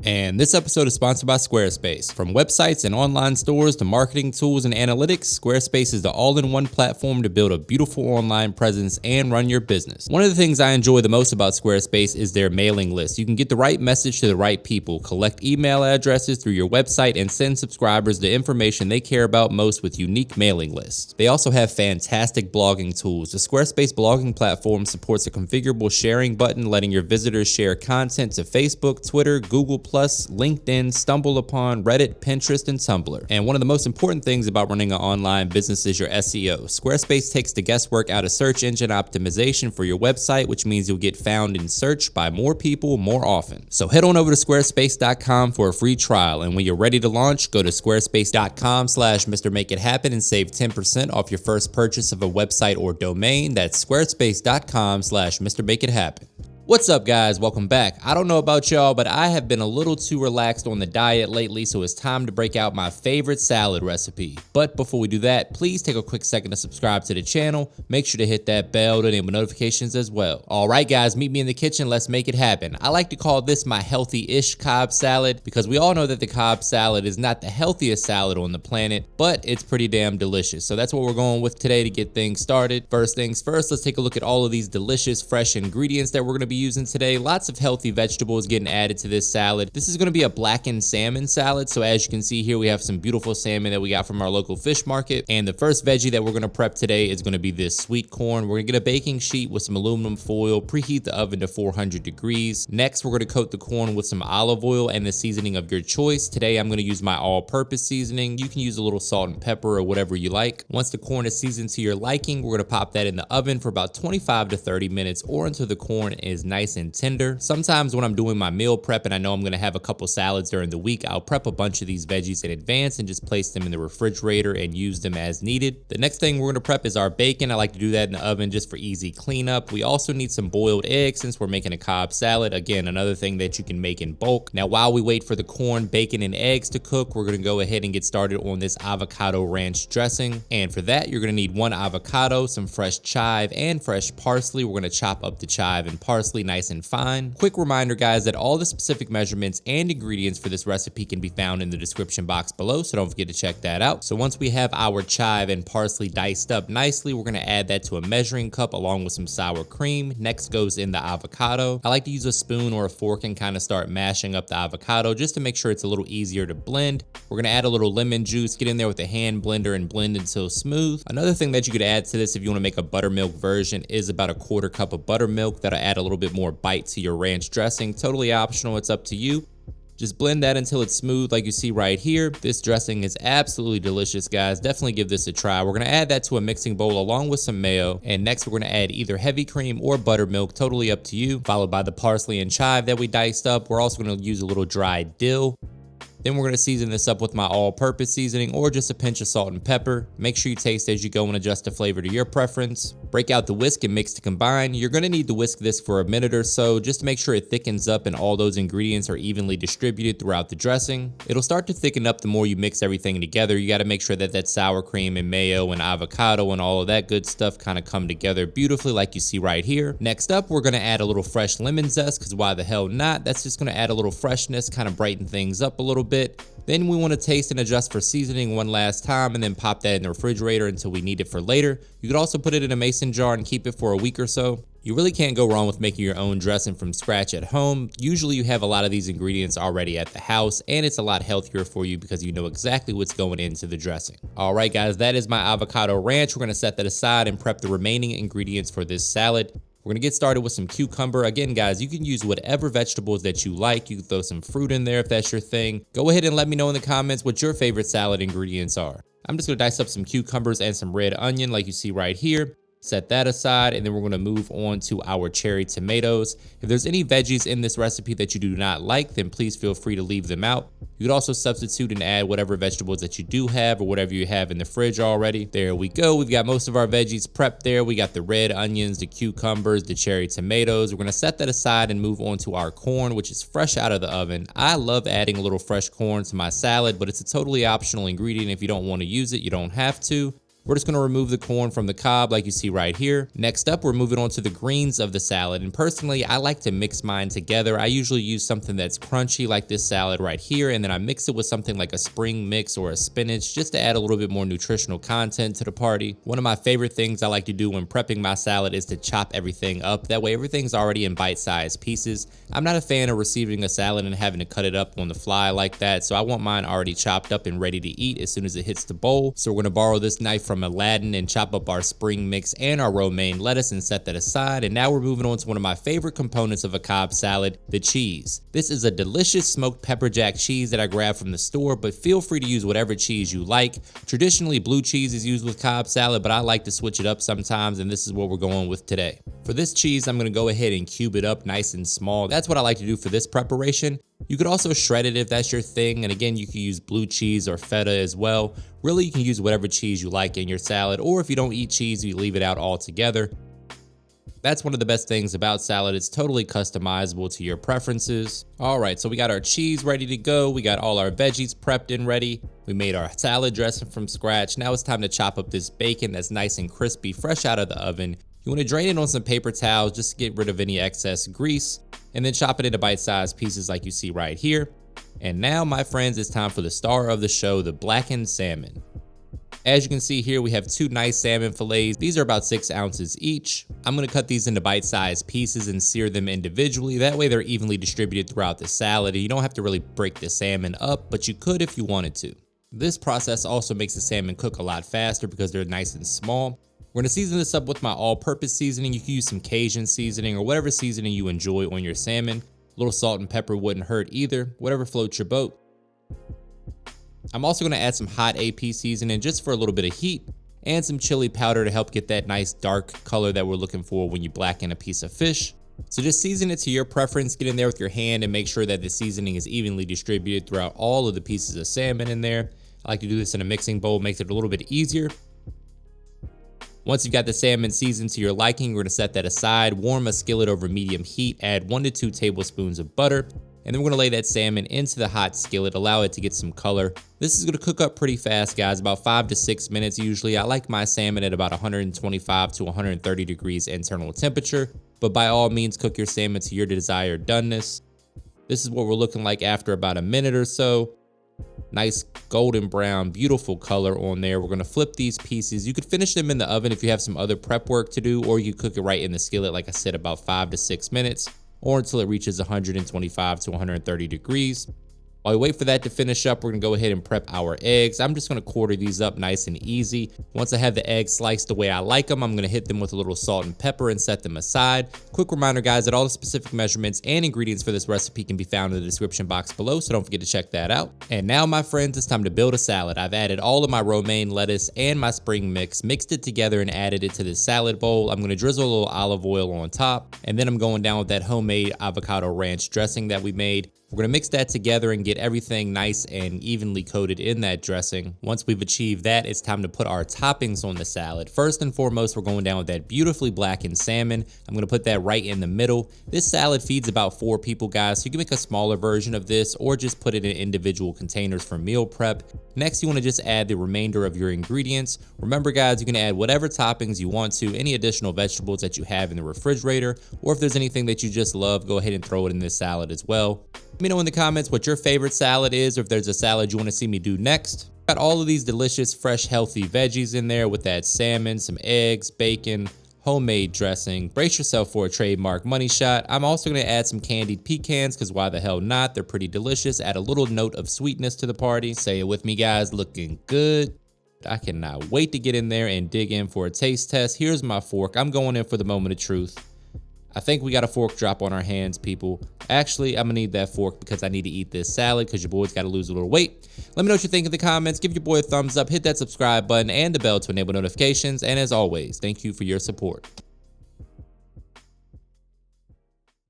And this episode is sponsored by Squarespace. From websites and online stores to marketing tools and analytics, Squarespace is the all-in-one platform to build a beautiful online presence and run your business. One of the things I enjoy the most about Squarespace is their mailing list. You can get the right message to the right people, collect email addresses through your website, and send subscribers the information they care about most with unique mailing lists. They also have fantastic blogging tools. The Squarespace blogging platform supports a configurable sharing button, letting your visitors share content to Facebook, Twitter, Google+, LinkedIn, StumbleUpon, Reddit, Pinterest, and Tumblr. And one of the most important things about running an online business is your SEO. Squarespace takes the guesswork out of search engine optimization for your website, which means you'll get found in search by more people more often. So head on over to squarespace.com for a free trial, and when you're ready to launch, go to squarespace.com/MrMakeItHappen and save 10% off your first purchase of a website or domain. That's squarespace.com/MrMakeItHappen. What's up, guys? Welcome back. I don't know about y'all, but I have been a little too relaxed on the diet lately, so it's time to break out my favorite salad recipe. But before we do that, please take a quick second to subscribe to the channel. Make sure to hit that bell to enable notifications as well. All right, guys, meet me in the kitchen. Let's make it happen. I like to call this my healthy-ish Cobb salad because we all know that the Cobb salad is not the healthiest salad on the planet, but it's pretty damn delicious. So that's what we're going with today to get things started. First things first, let's take a look at all of these delicious, fresh ingredients that we're going to be using today. Lots of healthy vegetables getting added to this salad. This is going to be a blackened salmon salad. So as you can see here, we have some beautiful salmon that we got from our local fish market. And the first veggie that we're going to prep today is going to be this sweet corn. We're going to get a baking sheet with some aluminum foil, preheat the oven to 400 degrees. Next, we're going to coat the corn with some olive oil and the seasoning of your choice. Today, I'm going to use my all-purpose seasoning. You can use a little salt and pepper or whatever you like. Once the corn is seasoned to your liking, we're going to pop that in the oven for about 25 to 30 minutes or until the corn is nice and tender. Sometimes when I'm doing my meal prep and I know I'm going to have a couple salads during the week, I'll prep a bunch of these veggies in advance and just place them in the refrigerator and use them as needed. The next thing we're going to prep is our bacon. I like to do that in the oven just for easy cleanup. We also need some boiled eggs since we're making a Cobb salad. Again, another thing that you can make in bulk. Now, while we wait for the corn, bacon, and eggs to cook, we're going to go ahead and get started on this Avocado Ranch Dressing. And for that, you're going to need one avocado, some fresh chive, and fresh parsley. We're going to chop up the chive and parsley nice and fine. Quick reminder, guys, that all the specific measurements and ingredients for this recipe can be found in the description box below, so don't forget to check that out. So once we have our chive and parsley diced up nicely, we're going to add that to a measuring cup along with some sour cream. Next goes in the avocado. I like to use a spoon or a fork and kind of start mashing up the avocado just to make sure it's a little easier to blend. We're going to add a little lemon juice, get in there with a hand blender and blend until smooth. Another thing that you could add to this if you want to make a buttermilk version is about a quarter cup of buttermilk. That'll add a little bit more bite to your ranch dressing. Totally optional, it's up to you. Just blend that until it's smooth like you see right here. This dressing is absolutely delicious, guys. Definitely give this a try. We're gonna add that to a mixing bowl along with some mayo. And next we're gonna add either heavy cream or buttermilk, totally up to you. Followed by the parsley and chive that we diced up. We're also gonna use a little dried dill. Then we're going to season this up with my all-purpose seasoning or just a pinch of salt and pepper. Make sure you taste as you go and adjust the flavor to your preference. Break out the whisk and mix to combine. You're going to need to whisk this for a minute or so just to make sure it thickens up and all those ingredients are evenly distributed throughout the dressing. It'll start to thicken up the more you mix everything together. You got to make sure that that sour cream and mayo and avocado and all of that good stuff kind of come together beautifully like you see right here. Next up, we're going to add a little fresh lemon zest because why the hell not? That's just going to add a little freshness, kind of brighten things up a little bit. Then we want to taste and adjust for seasoning one last time and then pop that in the refrigerator until we need it for later. You could also put it in a mason jar and keep it for a week or so. You really can't go wrong with making your own dressing from scratch at home. Usually you have a lot of these ingredients already at the house and it's a lot healthier for you because you know exactly what's going into the dressing. All right, guys, that is my avocado ranch. We're going to set that aside and prep the remaining ingredients for this salad. We're gonna get started with some cucumber. Again, guys, you can use whatever vegetables that you like. You can throw some fruit in there if that's your thing. Go ahead and let me know in the comments what your favorite salad ingredients are. I'm just gonna dice up some cucumbers and some red onion like you see right here. Set that aside, and then we're gonna move on to our cherry tomatoes. If there's any veggies in this recipe that you do not like, then please feel free to leave them out. You could also substitute and add whatever vegetables that you do have or whatever you have in the fridge already. There we go. We've got most of our veggies prepped there. We got the red onions, the cucumbers, the cherry tomatoes. We're gonna set that aside and move on to our corn, which is fresh out of the oven. I love adding a little fresh corn to my salad, but it's a totally optional ingredient. If you don't want to use it, you don't have to. We're just gonna remove the corn from the cob like you see right here. Next up, we're moving on to the greens of the salad. And personally, I like to mix mine together. I usually use something that's crunchy like this salad right here, and then I mix it with something like a spring mix or a spinach just to add a little bit more nutritional content to the party. One of my favorite things I like to do when prepping my salad is to chop everything up. That way everything's already in bite-sized pieces. I'm not a fan of receiving a salad and having to cut it up on the fly like that, so I want mine already chopped up and ready to eat as soon as it hits the bowl. So we're gonna borrow this knife from Aladdin and chop up our spring mix and our romaine lettuce and set that aside. And now we're moving on to one of my favorite components of a Cobb salad, the cheese. This is a delicious smoked pepper jack cheese that I grabbed from the store, but feel free to use whatever cheese you like. Traditionally, blue cheese is used with Cobb salad, but I like to switch it up sometimes, and this is what we're going with today. For this cheese, I'm gonna go ahead and cube it up nice and small. That's what I like to do for this preparation. You could also shred it if that's your thing, and again, you can use blue cheese or feta as well. Really, you can use whatever cheese you like in your salad, or if you don't eat cheese, you leave it out altogether. That's one of the best things about salad. It's totally customizable to your preferences. All right, so we got our cheese ready to go. We got all our veggies prepped and ready. We made our salad dressing from scratch. Now it's time to chop up this bacon that's nice and crispy, fresh out of the oven. You want to drain it on some paper towels just to get rid of any excess grease, and then chop it into bite-sized pieces like you see right here. And now, my friends, it's time for the star of the show, the blackened salmon. As you can see here, we have 2 nice salmon fillets. These are about 6 ounces each. I'm gonna cut these into bite-sized pieces and sear them individually. That way they're evenly distributed throughout the salad, and you don't have to really break the salmon up, but you could if you wanted to. This process also makes the salmon cook a lot faster because they're nice and small. We're gonna season this up with my all-purpose seasoning. You can use some Cajun seasoning or whatever seasoning you enjoy on your salmon. A little salt and pepper wouldn't hurt either, whatever floats your boat. I'm also gonna add some hot AP seasoning just for a little bit of heat, and some chili powder to help get that nice dark color that we're looking for when you blacken a piece of fish. So just season it to your preference. Get in there with your hand and make sure that the seasoning is evenly distributed throughout all of the pieces of salmon in there. I like to do this in a mixing bowl, makes it a little bit easier. Once you've got the salmon seasoned to your liking, we're gonna set that aside, warm a skillet over medium heat, add 1 to 2 tablespoons of butter, and then we're gonna lay that salmon into the hot skillet, allow it to get some color. This is gonna cook up pretty fast, guys, about 5 to 6 minutes usually. I like my salmon at about 125 to 130 degrees internal temperature, but by all means, cook your salmon to your desired doneness. This is what we're looking like after about a minute or so. Nice golden brown, beautiful color on there. We're gonna flip these pieces. You could finish them in the oven if you have some other prep work to do, or you cook it right in the skillet, like I said, about 5 to 6 minutes, or until it reaches 125 to 130 degrees. While we wait for that to finish up, we're gonna go ahead and prep our eggs. I'm just gonna quarter these up nice and easy. Once I have the eggs sliced the way I like them, I'm gonna hit them with a little salt and pepper and set them aside. Quick reminder, guys, that all the specific measurements and ingredients for this recipe can be found in the description box below, so don't forget to check that out. And now, my friends, it's time to build a salad. I've added all of my romaine lettuce and my spring mix, mixed it together and added it to this salad bowl. I'm gonna drizzle a little olive oil on top, and then I'm going down with that homemade avocado ranch dressing that we made. We're gonna mix that together and get everything nice and evenly coated in that dressing. Once we've achieved that, it's time to put our toppings on the salad. First and foremost, we're going down with that beautifully blackened salmon. I'm gonna put that right in the middle. This salad feeds about 4 people, guys, so you can make a smaller version of this or just put it in individual containers for meal prep. Next, you wanna just add the remainder of your ingredients. Remember, guys, you can add whatever toppings you want to, any additional vegetables that you have in the refrigerator, or if there's anything that you just love, go ahead and throw it in this salad as well. Let me know in the comments what your favorite salad is, or if there's a salad you want to see me do next. Got all of these delicious, fresh, healthy veggies in there with that salmon, some eggs, bacon, homemade dressing. Brace yourself for a trademark money shot. I'm also going to add some candied pecans, because why the hell not? They're pretty delicious. Add a little note of sweetness to the party. Say it with me, guys. Looking good. I cannot wait to get in there and dig in for a taste test. Here's my fork. I'm going in for the moment of truth. I think we got a fork drop on our hands, people. Actually, I'm gonna need that fork because I need to eat this salad, because your boy's gotta lose a little weight. Let me know what you think in the comments. Give your boy a thumbs up, hit that subscribe button and the bell to enable notifications. And as always, thank you for your support.